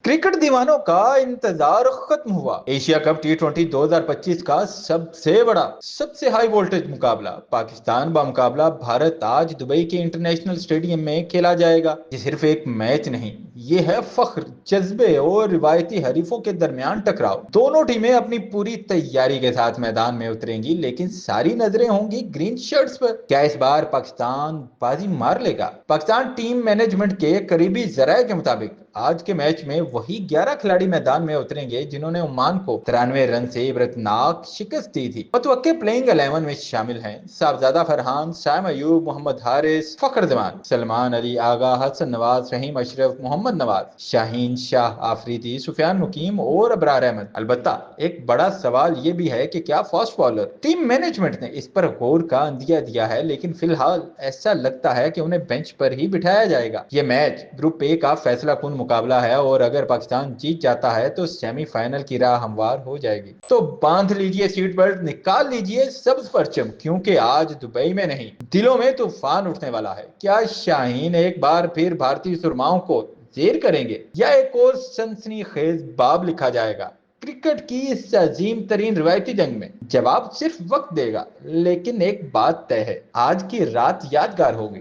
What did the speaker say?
Cricket दीवानों का इंतजार खत्म हुआ। एशिया कप टी20 2025 का सबसे बड़ा सबसे हाई वोल्टेज मुकाबला पाकिस्तान बा मुकाबला भारत आज दुबई के इंटरनेशनल स्टेडियम में खेला जाएगा। ये सिर्फ एक मैच नहीं, ये है फख्र, जज्बे और रिवायती हरीफों के दरमियान टकराव। दोनों टीमें अपनी पूरी तैयारी के साथ मैदान में उतरेंगी, लेकिन सारी नजरें होंगी ग्रीन शर्ट्स पर। क्या इस बार पाकिस्तान बाजी मार लेगा? पाकिस्तान टीम मैनेजमेंट के करीबी जराये के मुताबिक आज के मैच में वही 11 खिलाड़ी मैदान में उतरेंगे जिन्होंने ओमान को 93 रन से इबरतनाक शिकस्त दी थी। मुतवक्के प्लेइंग 11 में शामिल हैं साहबजादा फरहान, शाम अयूब, मोहम्मद हारिस, फखर जमान, सलमान अली आगा, हसन नवाज, रहीम अशरफ, मोहम्मद नवाज, शाहीन शाह आफरीदी, सुफियान मुकीम और अबरार अहमद। अलबत्ता एक बड़ा सवाल ये भी है कि क्या फास्ट बॉलर? टीम मैनेजमेंट ने इस पर गौर का अंदिया दिया है, लेकिन फिलहाल ऐसा लगता है कि उन्हें बेंच पर ही बिठाया जाएगा। यह मैच ग्रुप ए का फैसला कुन मुकाबला है और अगर पाकिस्तान जीत जाता है तो सेमीफाइनल की राह हमवार हो जाएगी। तो बांध लीजिए सीट बेल्ट, निकाल लीजिए सब्ज परचम, क्योंकि आज दुबई में नहीं, दिलों में तूफान उठने वाला है। क्या शाहीन एक बार फिर भारतीय सुरमाओं को जेर करेंगे या एक और सनसनीखेज बाब लिखा जाएगा क्रिकेट की इस अजीम तरीन रिवायती जंग में? जवाब सिर्फ वक्त देगा, लेकिन एक बात तय है, आज की रात यादगार होगी।